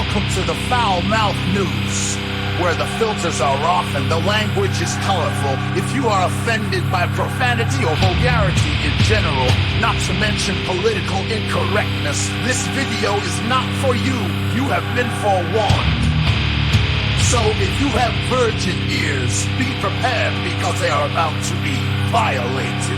Welcome to the Foul Mouth News, where the filters are off and the language is colorful. If you are offended by profanity or vulgarity in general, not to mention political incorrectness, this video is not for you. You have been forewarned. So if you have virgin ears, be prepared because they are about to be violated.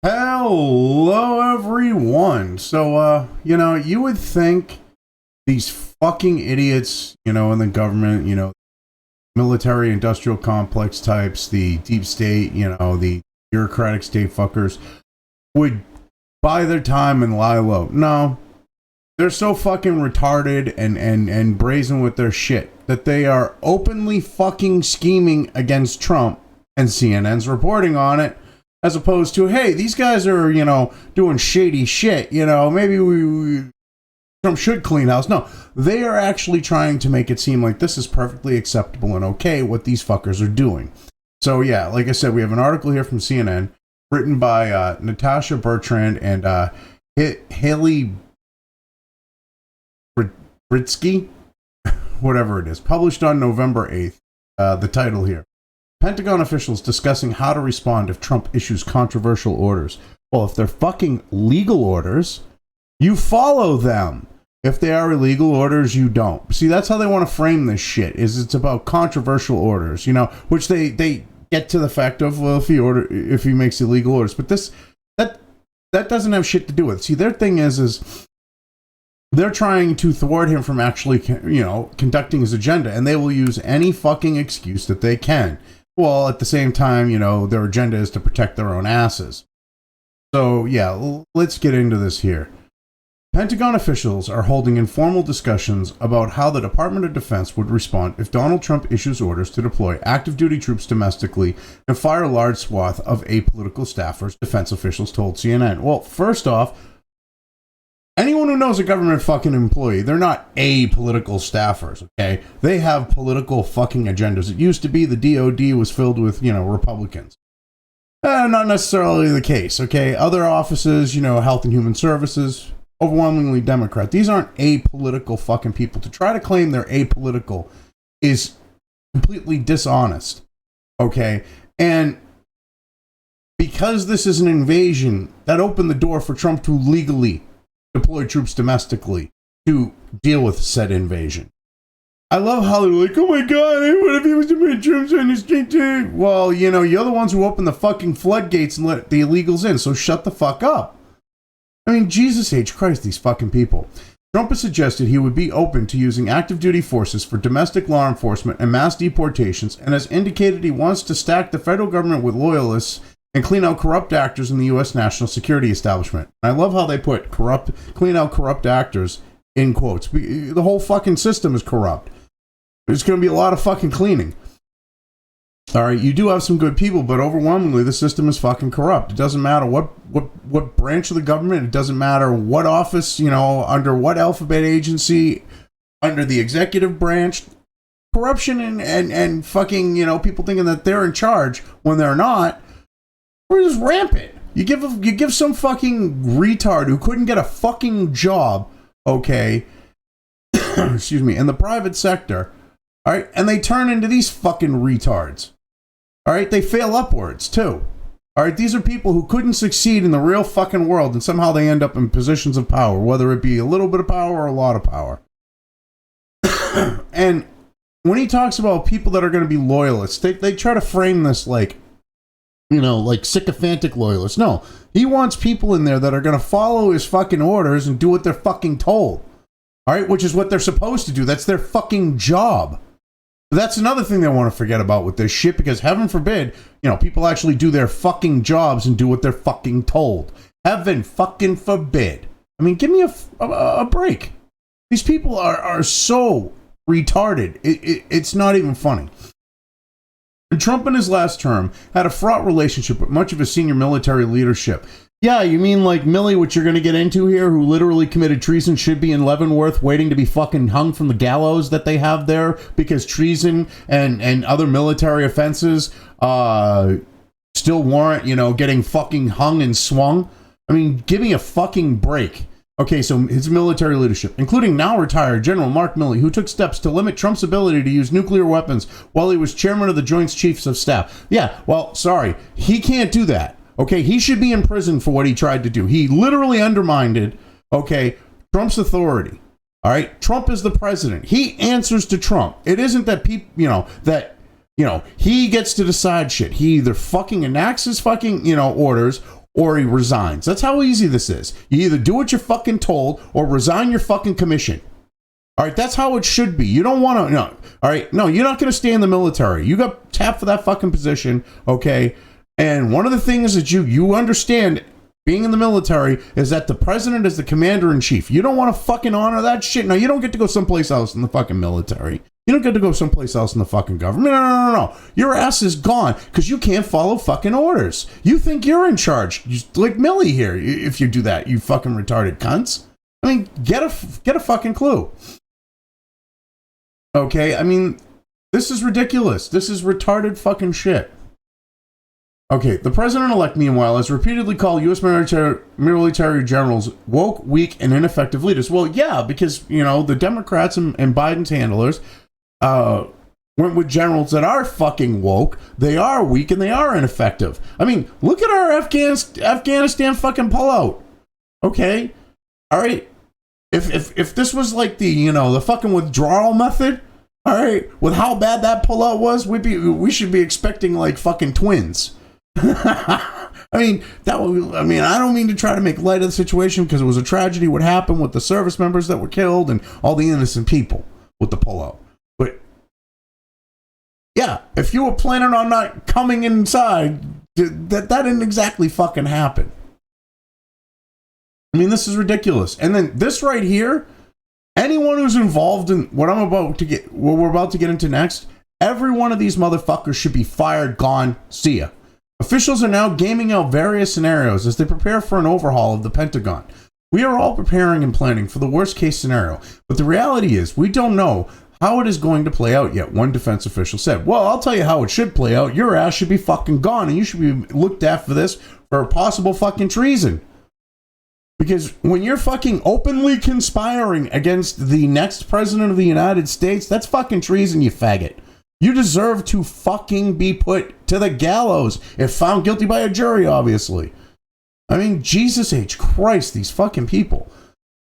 Hello everyone. So you would think these fucking idiots, in the government, military industrial complex types, the deep state, the bureaucratic state fuckers would buy their time and lie low. No. They're so fucking retarded and brazen with their shit that they are openly fucking scheming against Trump, and CNN's reporting on it. As opposed to, hey, these guys are, doing shady shit, maybe Trump should clean house. No, they are actually trying to make it seem like this is perfectly acceptable and okay what these fuckers are doing. So, yeah, like I said, we have an article here from CNN written by Natasha Bertrand and Haley Britsky, whatever it is, published on November 8th. The title here. Pentagon officials discussing how to respond if Trump issues controversial orders. Well, if they're fucking legal orders, you follow them. If they are illegal orders, you don't. See, that's how they want to frame this shit, is it's about controversial orders, which they get to the fact of, well, if he makes illegal orders. But that doesn't have shit to do with it. See, their thing is they're trying to thwart him from actually, conducting his agenda, and they will use any fucking excuse that they can. Well, at the same time, their agenda is to protect their own asses. So, yeah, let's get into this here. Pentagon officials are holding informal discussions about how the Department of Defense would respond if Donald Trump issues orders to deploy active duty troops domestically and fire a large swath of apolitical staffers, defense officials told CNN. Well, first off, anyone who knows a government fucking employee, they're not apolitical staffers, okay? They have political fucking agendas. It used to be the DOD was filled with, Republicans. Not necessarily the case, okay? Other offices, Health and Human Services, overwhelmingly Democrat. These aren't apolitical fucking people. To try to claim they're apolitical is completely dishonest, okay? And because this is an invasion, that opened the door for Trump to legally deploy troops domestically to deal with said invasion. I love how they're like, oh my god, what if he was to put troops on the street too? Well, you're the ones who open the fucking floodgates and let the illegals in, so shut the fuck up. I mean, Jesus H. Christ, these fucking people. Trump has suggested he would be open to using active duty forces for domestic law enforcement and mass deportations, and has indicated he wants to stack the federal government with loyalists and clean out corrupt actors in the U.S. national security establishment. And I love how they put clean out corrupt actors in quotes. The whole fucking system is corrupt. There's going to be a lot of fucking cleaning. All right, you do have some good people, but overwhelmingly the system is fucking corrupt. It doesn't matter what branch of the government. It doesn't matter what office, under what alphabet agency, under the executive branch. Corruption and fucking, people thinking that they're in charge when they're not. We're just rampant. You give some fucking retard who couldn't get a fucking job, okay, excuse me, in the private sector, all right, and they turn into these fucking retards, all right, they fail upwards too, all right, these are people who couldn't succeed in the real fucking world, and somehow they end up in positions of power, whether it be a little bit of power or a lot of power. And when he talks about people that are going to be loyalists, they try to frame this like sycophantic loyalists. No, he wants people in there that are going to follow his fucking orders and do what they're fucking told. All right, which is what they're supposed to do. That's their fucking job. That's another thing they want to forget about with this shit, because heaven forbid, people actually do their fucking jobs and do what they're fucking told. Heaven fucking forbid. I mean, give me a break. These people are so retarded. It's not even funny. Trump in his last term had a fraught relationship with much of his senior military leadership. Yeah, you mean like Milley, which you're going to get into here, who literally committed treason, should be in Leavenworth waiting to be fucking hung from the gallows that they have there because treason and other military offenses still warrant, getting fucking hung and swung? I mean, give me a fucking break. Okay, so his military leadership, including now retired General Mark Milley, who took steps to limit Trump's ability to use nuclear weapons while he was chairman of the Joint Chiefs of Staff. Yeah, well, sorry, he can't do that. Okay, he should be in prison for what he tried to do. He literally undermined, okay, Trump's authority. All right, Trump is the president. He answers to Trump. It isn't that people, he gets to decide shit. He either fucking enacts his fucking, orders, or he resigns. That's how easy this is. You either do what you're fucking told or resign your fucking commission. All right, that's how it should be. You don't want to, no. All right, no, you're not going to stay in the military. You got tapped for that fucking position, okay? And one of the things that you understand being in the military is that the president is the commander in chief. You don't want to fucking honor that shit. No, you don't get to go someplace else in the fucking military. You don't get to go someplace else in the fucking government. No. Your ass is gone because you can't follow fucking orders. You think you're in charge. Like Millie here, if you do that, you fucking retarded cunts. I mean, get a fucking clue. Okay, I mean, this is ridiculous. This is retarded fucking shit. Okay, the president-elect, meanwhile, has repeatedly called U.S. military generals woke, weak, and ineffective leaders. Well, yeah, because, the Democrats and Biden's handlers went with generals that are fucking woke, they are weak, and they are ineffective. I mean, look at our Afghanistan fucking pullout. Okay? All right? If this was like the fucking withdrawal method, all right, with how bad that pullout was, we should be expecting like fucking twins. I don't mean to try to make light of the situation because it was a tragedy what happened with the service members that were killed and all the innocent people with the pullout. But yeah, if you were planning on not coming inside, that didn't exactly fucking happen. I mean, this is ridiculous. And then this right here, anyone who's involved in what we're about to get into next, every one of these motherfuckers should be fired, gone, see ya. Officials are now gaming out various scenarios as they prepare for an overhaul of the Pentagon. We are all preparing and planning for the worst case scenario, but the reality is we don't know how it is going to play out yet, one defense official said. Well, I'll tell you how it should play out. Your ass should be fucking gone, and you should be looked at for this for possible fucking treason. Because when you're fucking openly conspiring against the next president of the United States, that's fucking treason, you faggot. You deserve to fucking be put to the gallows if found guilty by a jury, obviously. I mean, Jesus H. Christ, these fucking people.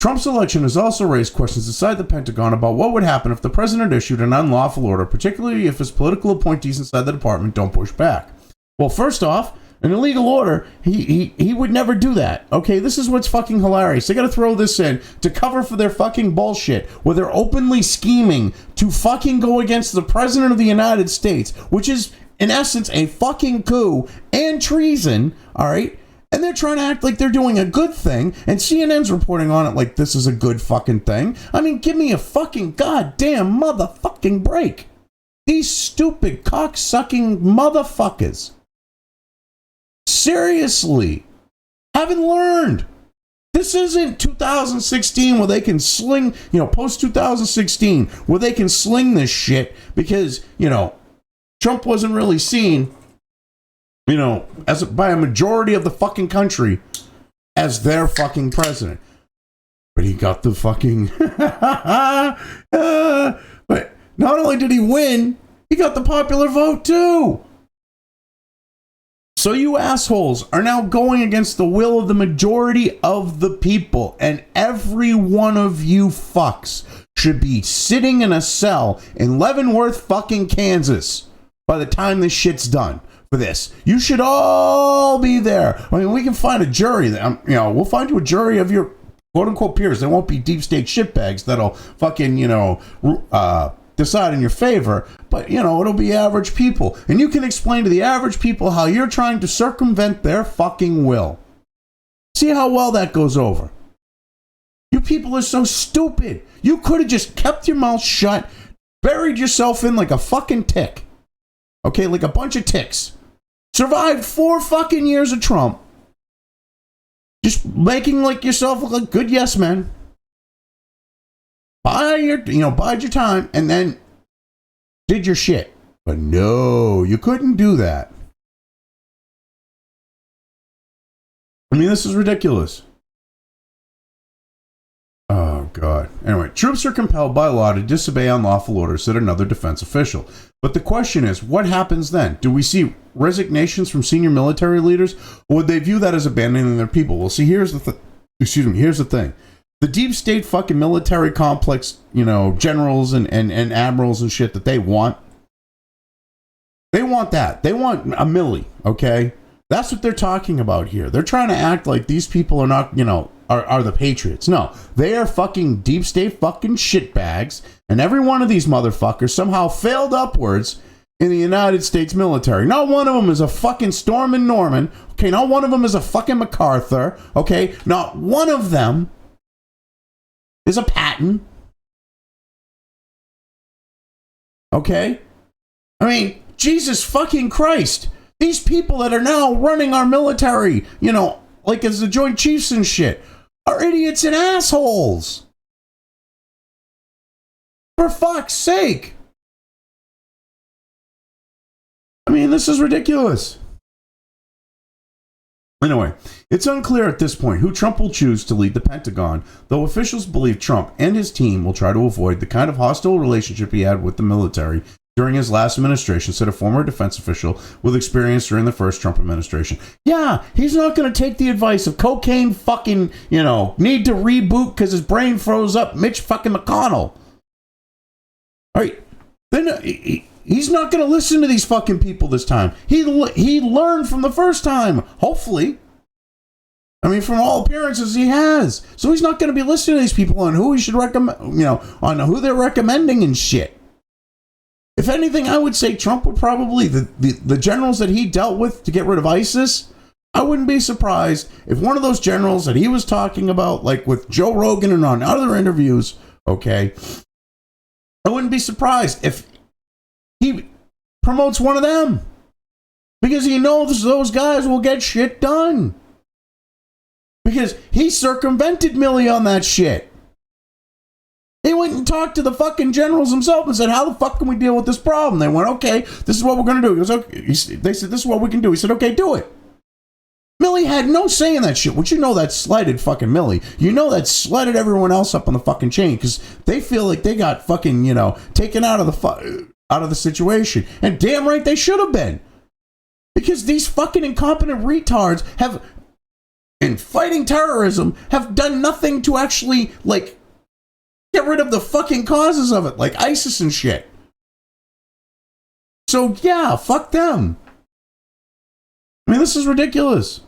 Trump's election has also raised questions inside the Pentagon about what would happen if the president issued an unlawful order, particularly if his political appointees inside the department don't push back. Well, first off, an illegal order, he would never do that. Okay, this is what's fucking hilarious. They gotta throw this in to cover for their fucking bullshit where they're openly scheming to fucking go against the president of the United States, which is, in essence, a fucking coup and treason, all right? And they're trying to act like they're doing a good thing, and CNN's reporting on it like this is a good fucking thing. I mean, give me a fucking goddamn motherfucking break. These stupid cock-sucking motherfuckers. Seriously, haven't learned. This isn't 2016 where they can sling, post 2016 where they can sling this shit because, Trump wasn't really seen, by a majority of the fucking country as their fucking president. But he got the fucking, but not only did he win, he got the popular vote too. So you assholes are now going against the will of the majority of the people, and every one of you fucks should be sitting in a cell in Leavenworth fucking Kansas by the time this shit's done for this. You should all be there. I mean, we can find a jury. We'll find you a jury of your quote-unquote peers. They won't be deep state shitbags that'll fucking, decide in your favor, but it'll be average people, and you can explain to the average people how you're trying to circumvent their fucking will. See how well that goes over. You people are so stupid. You could have just kept your mouth shut, buried yourself in like a fucking tick, okay, like a bunch of ticks, survived 4 fucking years of Trump, just making like yourself look like good yes men. Bide your time, and then did your shit. But no, you couldn't do that. I mean, this is ridiculous. God. Anyway, troops are compelled by law to disobey unlawful orders, said another defense official. But the question is, what happens then? Do we see resignations from senior military leaders, or would they view that as abandoning their people? Well, see, here's the thing. The deep state fucking military complex, generals and admirals and shit that they want that. They want a milli, okay? That's what they're talking about here. They're trying to act like these people are not, are the patriots. No, they are fucking deep state fucking shitbags, and every one of these motherfuckers somehow failed upwards in the United States military. Not one of them is a fucking Stormin' Norman, okay? Not one of them is a fucking MacArthur, okay? Not one of them is a Patton, okay? I mean, Jesus fucking Christ. These people that are now running our military, like as the Joint Chiefs and shit, are idiots and assholes. For fuck's sake. I mean, this is ridiculous. Anyway, it's unclear at this point who Trump will choose to lead the Pentagon, though officials believe Trump and his team will try to avoid the kind of hostile relationship he had with the military during his last administration, said a former defense official with experience during the first Trump administration. Yeah, he's not going to take the advice of cocaine fucking, need to reboot because his brain froze up Mitch fucking McConnell. All right, then he's not going to listen to these fucking people this time. He learned from the first time, hopefully. I mean, from all appearances, he has. So he's not going to be listening to these people on who he should recommend, on who they're recommending and shit. If anything, I would say Trump would probably, the generals that he dealt with to get rid of ISIS, I wouldn't be surprised if one of those generals that he was talking about, like with Joe Rogan and on other interviews, okay, I wouldn't be surprised if he promotes one of them. Because he knows those guys will get shit done. Because he circumvented Milley on that shit. He went and talked to the fucking generals himself and said, how the fuck can we deal with this problem? They went, okay, this is what we're going to do. He goes, okay. They said, this is what we can do. He said, okay, do it. Milley had no say in that shit, which that slighted fucking Milley. That slighted everyone else up on the fucking chain because they feel like they got fucking, taken out of the situation. And damn right they should have been. Because these fucking incompetent retards have, in fighting terrorism, have done nothing to actually, get rid of the fucking causes of it, like ISIS and shit. So, yeah, fuck them. I mean, this is ridiculous.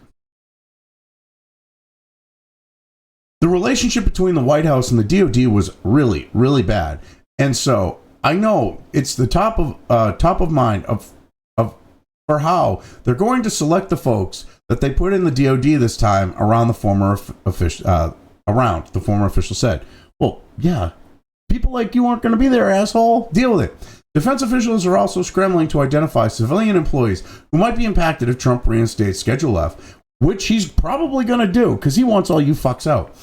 The relationship between the White House and the DOD was really, really bad. And so, I know it's the top of mind for how they're going to select the folks that they put in the DOD this time around the former official said. Well, yeah, people like you aren't going to be there, asshole. Deal with it. Defense officials are also scrambling to identify civilian employees who might be impacted if Trump reinstates Schedule F, which he's probably going to do because he wants all you fucks out.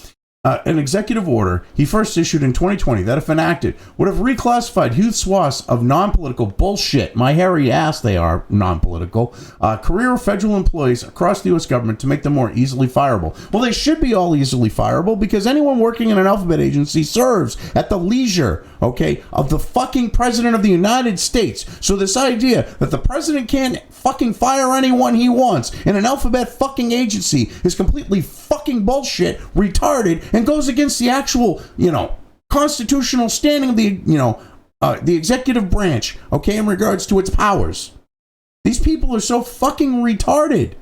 An executive order he first issued in 2020 that, if enacted, would have reclassified huge swaths of non-political bullshit, my hairy ass they are non-political, career federal employees across the U.S. government to make them more easily fireable. Well, they should be all easily fireable because anyone working in an alphabet agency serves at the leisure, okay, of the fucking president of the United States. So this idea that the president can't fucking fire anyone he wants in an alphabet fucking agency is completely fucking bullshit, retarded, and goes against the actual, constitutional standing of the executive branch, okay, in regards to its powers. These people are so fucking retarded.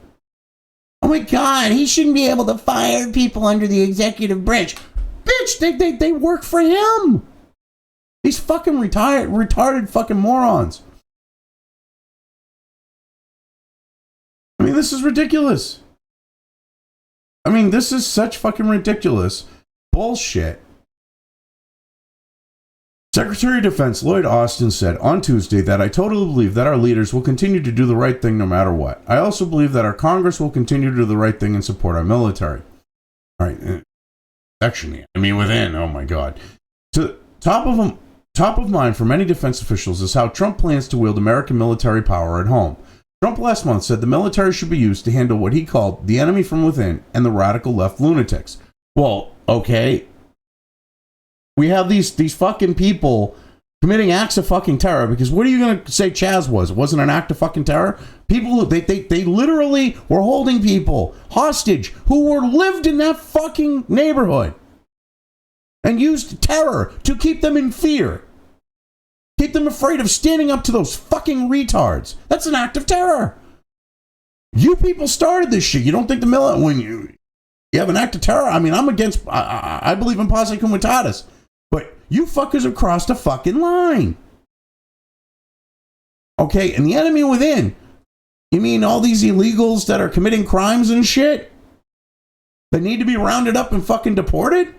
Oh my God, he shouldn't be able to fire people under the executive branch. Bitch, they work for him. These fucking retarded fucking morons. I mean, this is ridiculous. I mean, this is such fucking ridiculous bullshit. Secretary of Defense Lloyd Austin said on Tuesday that I totally believe that our leaders will continue to do the right thing no matter what. I also believe that our Congress will continue to do the right thing and support our military. All right. Actually, within, oh my God. Top of mind for many defense officials is how Trump plans to wield American military power at home. Trump last month said the military should be used to handle what he called the enemy from within and the radical left lunatics. Well, okay. we have these fucking people committing acts of fucking terror, because what are you going to say Chaz was? It wasn't an act of fucking terror? People, they literally were holding people hostage who were lived in that fucking neighborhood and used terror to keep them in fear. Keep them afraid of standing up to those fucking retards. That's an act of terror. You people started this shit. You don't think the military, when you have an act of terror? I mean, I'm against, I believe in posse comitatus. But you fuckers have crossed a fucking line. Okay, and the enemy within. You mean all these illegals that are committing crimes and shit? That need to be rounded up and fucking deported?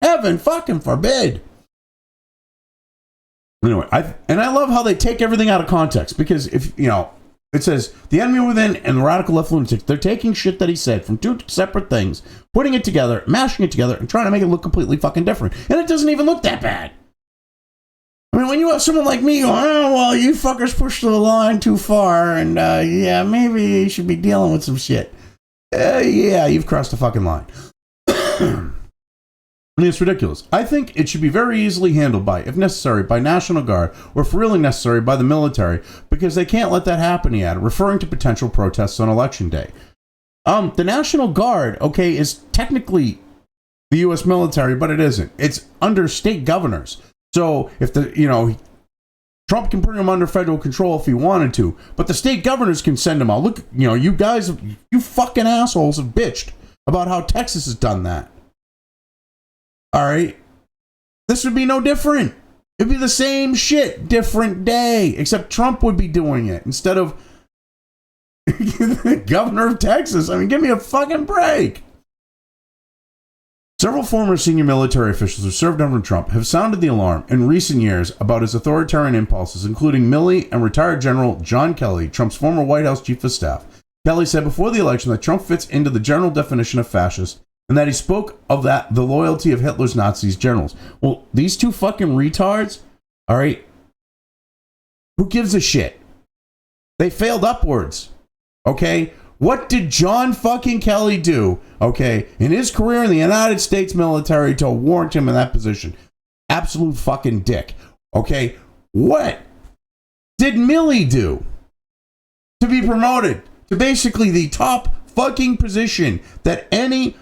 Heaven fucking forbid. Anyway, I love how they take everything out of context, because if, you know, it says the enemy within and the radical left lunatics, they're taking shit that he said from two separate things, putting it together, mashing it together, and trying to make it look completely fucking different. And it doesn't even look that bad. I mean, when you have someone like me going, oh, well, you fuckers pushed the line too far, and yeah, maybe you should be dealing with some shit. Yeah, you've crossed the fucking line. I mean, it's ridiculous. I think it should be very easily handled by, if necessary, by National Guard, or if really necessary, by the military, because they can't let that happen yet, referring to potential protests on Election Day. The National Guard, okay, is technically the U.S. military, but it isn't. It's under state governors. So if Trump can bring them under federal control if he wanted to, but the state governors can send them out. Look, you guys, you fucking assholes have bitched about how Texas has done that. All right, this would be no different. It'd be the same shit, different day, except Trump would be doing it instead of the governor of Texas. I mean, give me a fucking break. Several former senior military officials who served under Trump have sounded the alarm in recent years about his authoritarian impulses, including Milley and retired General John Kelly, Trump's former White House chief of staff. Kelly said before the election that Trump fits into the general definition of fascist, and that he spoke of the loyalty of Hitler's Nazis generals. Well, these two fucking retards, all right, who gives a shit? They failed upwards, okay? What did John fucking Kelly do, okay, in his career in the United States military to warrant him in that position? Absolute fucking dick, okay? What did Milley do to be promoted to basically the top fucking position that any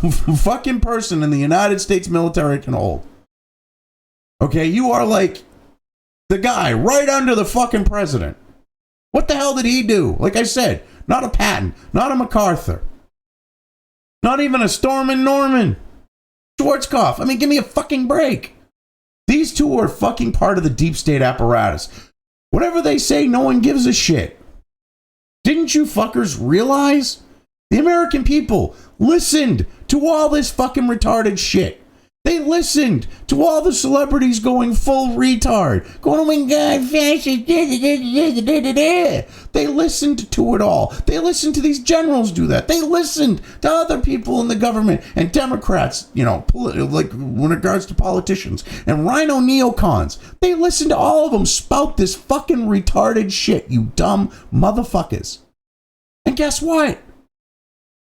fucking person in the United States military can hold? Okay, you are like the guy right under the fucking president. What the hell did he do? Like I said, not a Patton, not a MacArthur, not even a Stormin' Norman, Schwarzkopf. I mean, give me a fucking break. These two are fucking part of the deep state apparatus. Whatever they say, no one gives a shit. Didn't you fuckers realize? The American people listened to all this fucking retarded shit. They listened to all the celebrities going full retard. Going, oh my God, fascist. They listened to it all. They listened to these generals do that. They listened to other people in the government and Democrats, like in regards to politicians and rhino neocons. They listened to all of them spout this fucking retarded shit, you dumb motherfuckers. And guess what?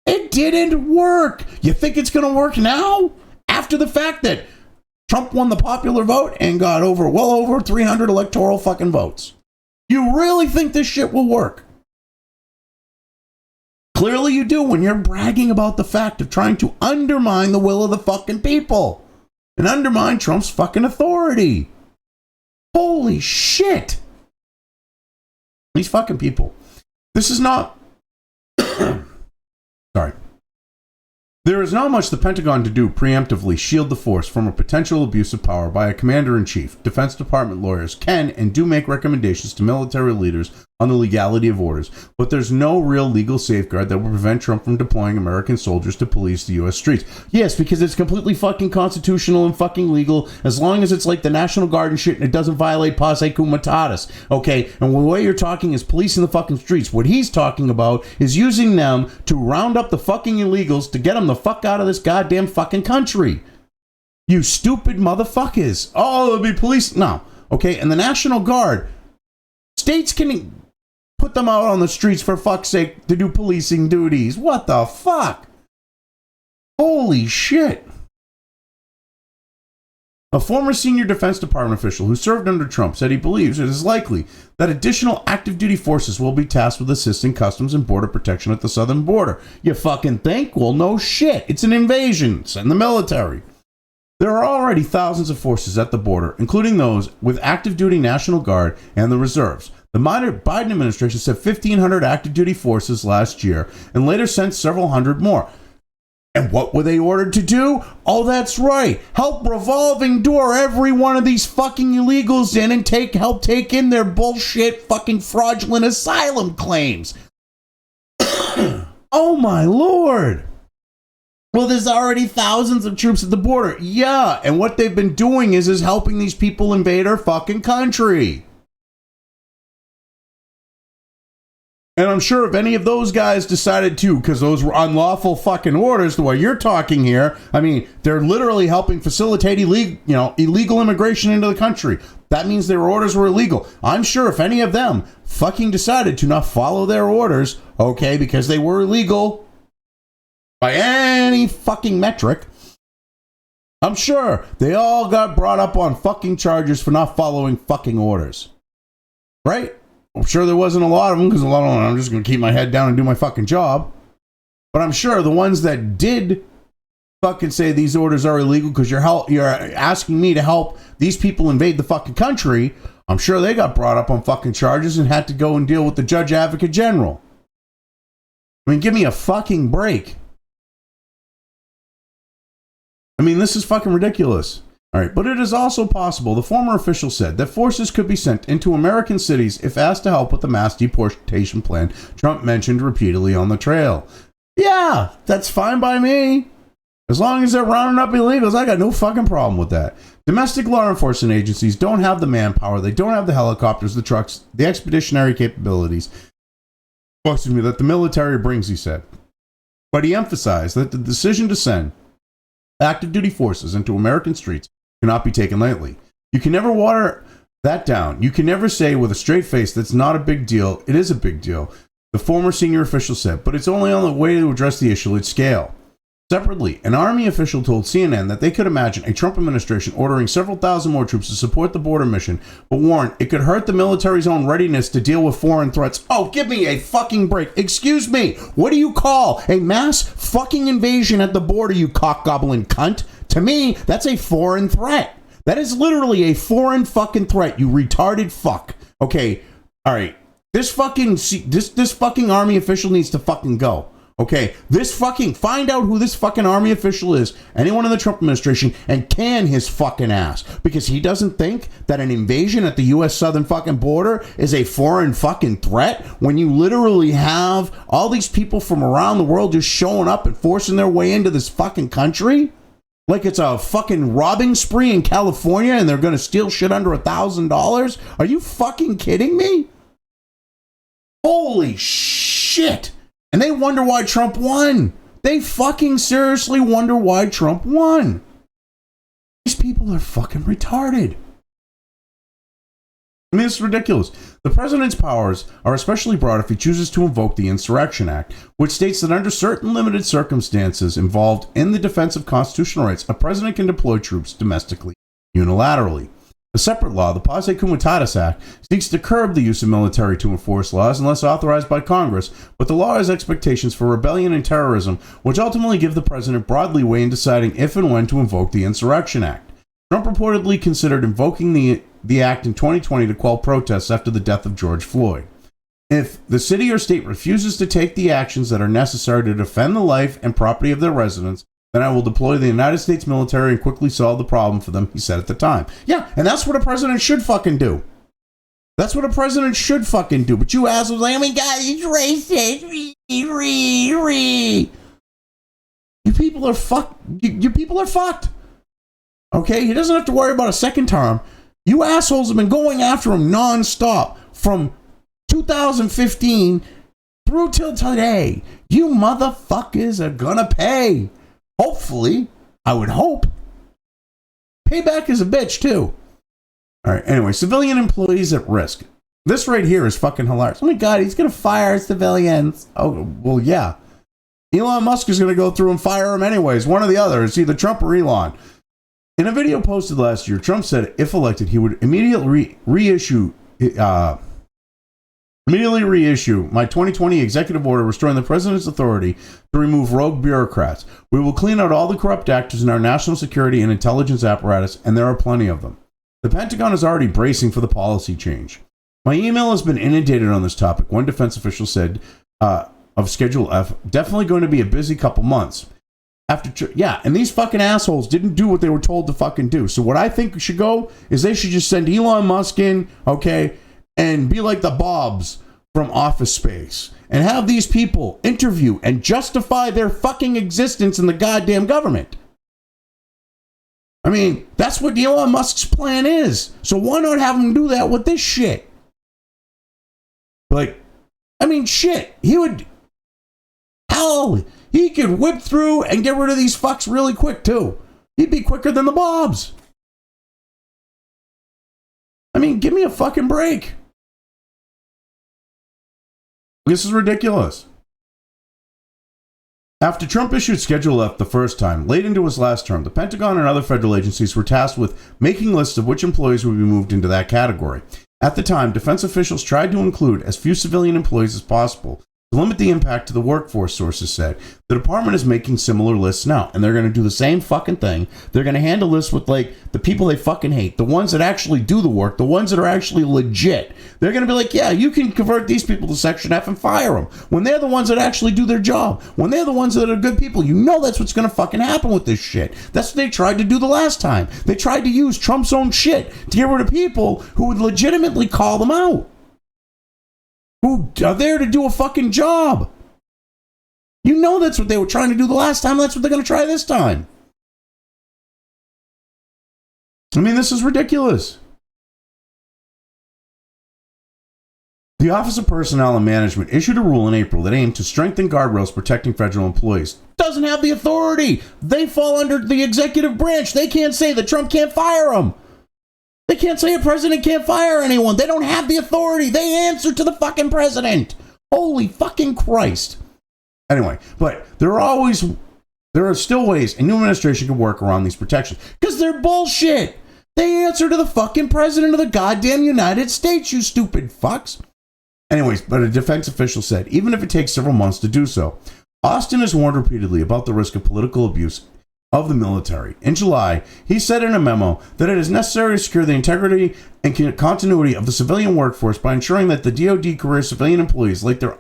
It didn't work. You think it's going to work now? After the fact that Trump won the popular vote and got well over 300 electoral fucking votes. You really think this shit will work? Clearly you do when you're bragging about the fact of trying to undermine the will of the fucking people and undermine Trump's fucking authority. Holy shit. These fucking people. This is not... Sorry. There is not much the Pentagon to do preemptively shield the force from a potential abuse of power by a commander-in-chief. Defense Department lawyers can and do make recommendations to military leaders on the legality of orders, but there's no real legal safeguard that will prevent Trump from deploying American soldiers to police the U.S. streets. Yes, because it's completely fucking constitutional and fucking legal, as long as it's like the National Guard and shit and it doesn't violate posse comitatus, okay? And the way you're talking is policing the fucking streets. What he's talking about is using them to round up the fucking illegals to get them the fuck out of this goddamn fucking country. You stupid motherfuckers. Oh, it'll be police. No. Okay, and the National Guard, states can put them out on the streets for fuck's sake to do policing duties. What the fuck? Holy shit. A former senior Defense Department official who served under Trump said he believes it is likely that additional active duty forces will be tasked with assisting Customs and Border Protection at the southern border. You fucking think? Well, no shit. It's an invasion. Send the military. There are already thousands of forces at the border, including those with active duty National Guard and the reserves. The Biden administration sent 1,500 active duty forces last year and later sent several hundred more. And what were they ordered to do? Oh, that's right. Help revolving door every one of these fucking illegals in and help take in their bullshit fucking fraudulent asylum claims. Oh my Lord. Well, there's already thousands of troops at the border. Yeah, and what they've been doing is helping these people invade our fucking country. And I'm sure if any of those guys decided to, because those were unlawful fucking orders, the way you're talking here, I mean, they're literally helping facilitate illegal immigration into the country. That means their orders were illegal. I'm sure if any of them fucking decided to not follow their orders, okay, because they were illegal by any fucking metric, I'm sure they all got brought up on fucking charges for not following fucking orders. Right? I'm sure there wasn't a lot of them, because a lot of them, I'm just going to keep my head down and do my fucking job. But I'm sure the ones that did fucking say these orders are illegal because you're asking me to help these people invade the fucking country, I'm sure they got brought up on fucking charges and had to go and deal with the Judge Advocate General. I mean, give me a fucking break. I mean, this is fucking ridiculous. All right, but it is also possible, the former official said, that forces could be sent into American cities if asked to help with the mass deportation plan Trump mentioned repeatedly on the trail. Yeah, that's fine by me. As long as they're rounding up illegals, I got no fucking problem with that. Domestic law enforcement agencies don't have the manpower, they don't have the helicopters, the trucks, the expeditionary capabilities, that the military brings, he said. But he emphasized that the decision to send active duty forces into American streets cannot be taken lightly. You can never water that down. You can never say with a straight face that's not a big deal. It is a big deal, the former senior official said, but it's only on the way to address the issue at scale. Separately, an Army official told CNN that they could imagine a Trump administration ordering several thousand more troops to support the border mission, but warned it could hurt the military's own readiness to deal with foreign threats. Oh, give me a fucking break. Excuse me. What do you call a mass fucking invasion at the border, you cock-gobbling cunt? To me, that's a foreign threat. That is literally a foreign fucking threat, you retarded fuck. Okay, all right. This fucking Army official needs to fucking go. Okay, find out who this fucking Army official is, anyone in the Trump administration, and can his fucking ass. Because he doesn't think that an invasion at the U.S. southern fucking border is a foreign fucking threat when you literally have all these people from around the world just showing up and forcing their way into this fucking country? Like it's a fucking robbing spree in California and they're gonna steal shit under $1,000? Are you fucking kidding me? Holy shit! And they wonder why Trump won. They fucking seriously wonder why Trump won. These people are fucking retarded. I mean, it's ridiculous. The president's powers are especially broad if he chooses to invoke the Insurrection Act, which states that under certain limited circumstances involved in the defense of constitutional rights, a president can deploy troops domestically, unilaterally. A separate law, the Pase Comitatus Act, seeks to curb the use of military to enforce laws unless authorized by Congress, but the law has expectations for rebellion and terrorism, which ultimately give the president broad leeway in deciding if and when to invoke the Insurrection Act. Trump reportedly considered invoking the act in 2020 to quell protests after the death of George Floyd. If the city or state refuses to take the actions that are necessary to defend the life and property of their residents, then I will deploy the United States military and quickly solve the problem for them, he said at the time. Yeah, and that's what a president should fucking do. That's what a president should fucking do. But you assholes like, oh my God, he's racist. You people are fucked. You people are fucked. Okay, he doesn't have to worry about a second term. You assholes have been going after him nonstop from 2015 through till today. You motherfuckers are gonna pay. Hopefully, I would hope. Payback is a bitch, too. All right, anyway, civilian employees at risk. This right here is fucking hilarious. Oh my God, he's going to fire civilians. Oh, well, yeah. Elon Musk is going to go through and fire them anyways. One or the other. It's either Trump or Elon. In a video posted last year, Trump said if elected, he would immediately reissue my 2020 executive order restoring the president's authority to remove rogue bureaucrats. We will clean out all the corrupt actors in our national security and intelligence apparatus, and there are plenty of them. The Pentagon is already bracing for the policy change. My email has been inundated on this topic. One defense official said of Schedule F, definitely going to be a busy couple months. And these fucking assholes didn't do what they were told to fucking do. So what I think should go is they should just send Elon Musk in, okay, and be like the Bobs from Office Space and have these people interview and justify their fucking existence in the goddamn government. I mean, that's what Elon Musk's plan is. So why not have him do that with this shit? Like, I mean, shit, he could whip through and get rid of these fucks really quick, too. He'd be quicker than the Bobs. I mean, give me a fucking break. This is ridiculous. After Trump issued Schedule F the first time, late into his last term, the Pentagon and other federal agencies were tasked with making lists of which employees would be moved into that category. At the time, defense officials tried to include as few civilian employees as possible to limit the impact to the workforce, sources said. The department is making similar lists now, and they're going to do the same fucking thing. They're going to handle this with, like, the people they fucking hate, the ones that actually do the work, the ones that are actually legit. They're going to be like, yeah, you can convert these people to Section F and fire them. When they're the ones that actually do their job, when they're the ones that are good people, you know that's what's going to fucking happen with this shit. That's what they tried to do the last time. They tried to use Trump's own shit to get rid of people who would legitimately call them out, who are there to do a fucking job. You know that's what they were trying to do the last time. That's what they're going to try this time. I mean, this is ridiculous. The Office of Personnel and Management issued a rule in April that aimed to strengthen guardrails protecting federal employees. Doesn't have the authority. They fall under the executive branch. They can't say that Trump can't fire them. They can't say a president can't fire anyone. They don't have the authority. They answer to the fucking president. Holy fucking Christ. Anyway, but there are still ways a new administration can work around these protections because they're bullshit. They answer to the fucking president of the goddamn United States, you stupid fucks. Anyways, but a defense official said, even if it takes several months to do so, Austin has warned repeatedly about the risk of political abuse of the military. In July, he said in a memo that it is necessary to secure the integrity and continuity of the civilian workforce by ensuring that the DoD career civilian employees, like their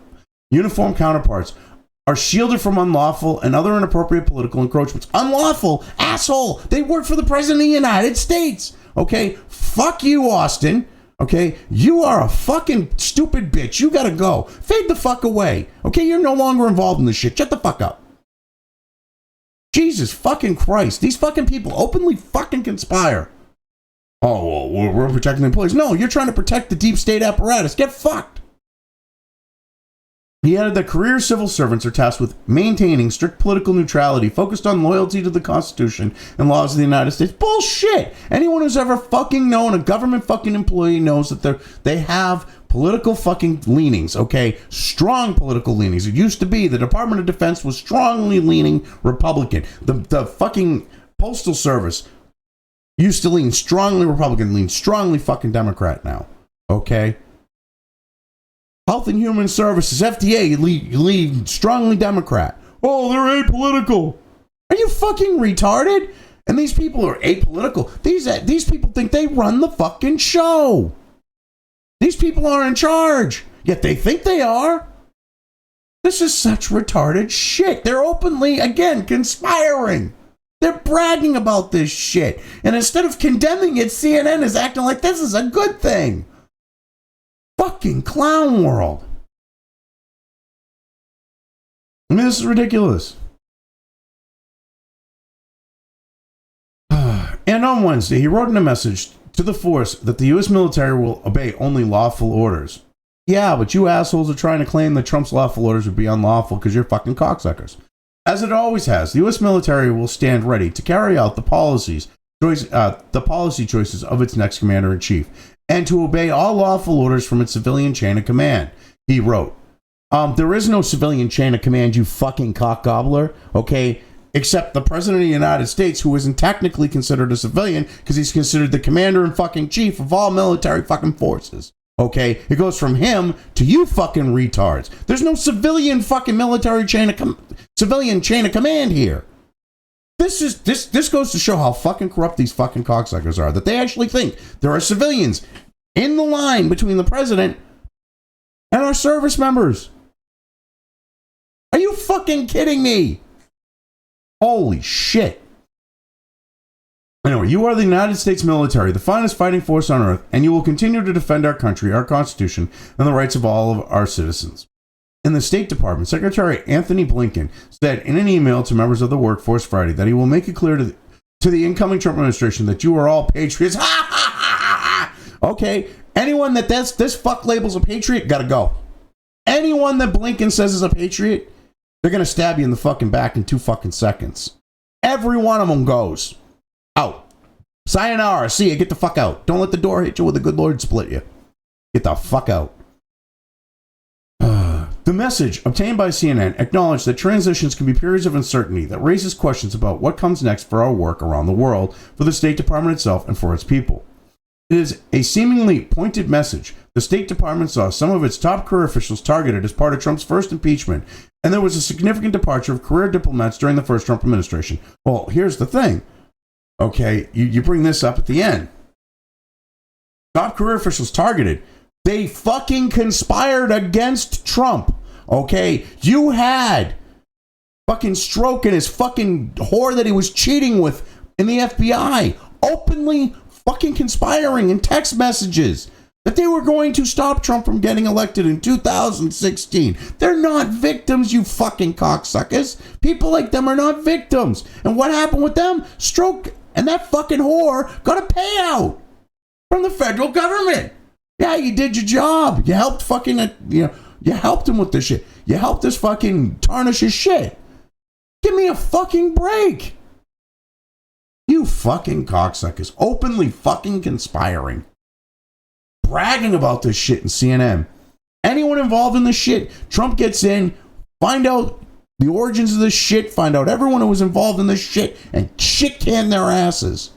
uniformed counterparts, are shielded from unlawful and other inappropriate political encroachments. Unlawful? Asshole! They work for the President of the United States! Okay? Fuck you, Austin. Okay? You are a fucking stupid bitch. You gotta go. Fade the fuck away. Okay? You're no longer involved in this shit. Shut the fuck up. Jesus fucking Christ. These fucking people openly fucking conspire. Oh, well, we're protecting the employees. No, you're trying to protect the deep state apparatus. Get fucked. He added that career civil servants are tasked with maintaining strict political neutrality focused on loyalty to the Constitution and laws of the United States. Bullshit! Anyone who's ever fucking known a government fucking employee knows that they have political fucking leanings, okay? Strong political leanings. It used to be the Department of Defense was strongly leaning Republican. The fucking Postal Service used to lean strongly Republican, lean strongly fucking Democrat now, okay? Health and Human Services, FDA, lead strongly Democrat. Oh, they're apolitical. Are you fucking retarded? And these people are apolitical. These people think they run the fucking show. These people are in charge, yet they think they are. This is such retarded shit. They're openly, again, conspiring. They're bragging about this shit. And instead of condemning it, CNN is acting like this is a good thing. Fucking clown world. I mean, this is ridiculous. And on Wednesday, he wrote in a message to the force that the U.S. military will obey only lawful orders. Yeah, but you assholes are trying to claim that Trump's lawful orders would be unlawful because you're fucking cocksuckers. As it always has, the U.S. military will stand ready to carry out the policy choices of its next commander-in-chief and to obey all lawful orders from its civilian chain of command, he wrote. There is no civilian chain of command, you fucking cock gobbler, okay? except the President of the United States, who isn't technically considered a civilian because he's considered the commander and fucking chief of all military fucking forces. Okay, it goes from him to you fucking retards. There's no civilian fucking military civilian chain of command here. This goes to show how fucking corrupt these fucking cocksuckers are, that they actually think there are civilians in the line between the president and our service members. Are you fucking kidding me? Holy shit. Anyway, you are the United States military, the finest fighting force on earth, and you will continue to defend our country, our Constitution, and the rights of all of our citizens. In the State Department, Secretary Anthony Blinken said in an email to members of the workforce Friday that he will make it clear to the incoming Trump administration that you are all patriots. Okay, anyone that this fuck labels a patriot, gotta go. Anyone that Blinken says is a patriot, they're gonna stab you in the fucking back in 2 fucking seconds. Every one of them goes. Out. Sayonara. See ya. Get the fuck out. Don't let the door hit you with the good Lord split you. Get the fuck out. The message obtained by CNN acknowledged that transitions can be periods of uncertainty that raises questions about what comes next for our work around the world, for the State Department itself, and for its people. It is a seemingly pointed message. The State Department saw some of its top career officials targeted as part of Trump's first impeachment, and there was a significant departure of career diplomats during the first Trump administration. Well, here's the thing. Okay, you bring this up at the end. Top career officials targeted. They fucking conspired against Trump. Okay, you had fucking Stroke and his fucking whore that he was cheating with in the FBI openly fucking conspiring in text messages that they were going to stop Trump from getting elected in 2016. They're not victims, you fucking cocksuckers. People like them are not victims. And what happened with them? Stroke and that fucking whore got a payout from the federal government. Yeah, you did your job. You helped fucking, you helped him with this shit. You helped this fucking tarnish his shit. Give me a fucking break. You fucking cocksuckers. Openly fucking conspiring. Bragging about this shit in CNN. Anyone involved in this shit, Trump gets in, find out the origins of this shit, find out everyone who was involved in this shit, and shit can their asses.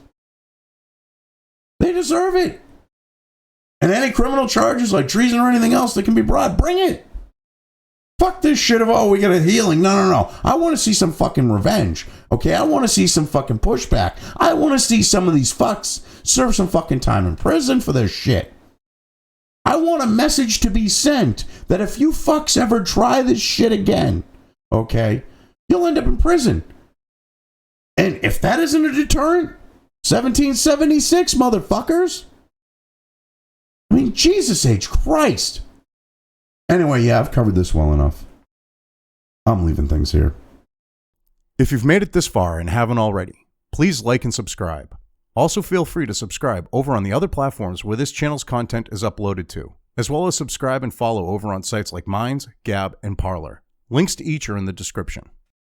They deserve it. And any criminal charges like treason or anything else that can be brought, bring it. Fuck this shit of, oh, we got a healing. No. I want to see some fucking revenge. Okay, I want to see some fucking pushback. I want to see some of these fucks serve some fucking time in prison for this shit. I want a message to be sent that if you fucks ever try this shit again, okay, you'll end up in prison. And if that isn't a deterrent, 1776, motherfuckers. I mean, Jesus H. Christ. Anyway, yeah, I've covered this well enough. I'm leaving things here. If you've made it this far and haven't already, please like and subscribe. Also, feel free to subscribe over on the other platforms where this channel's content is uploaded to, as well as subscribe and follow over on sites like Minds, Gab, and Parler. Links to each are in the description.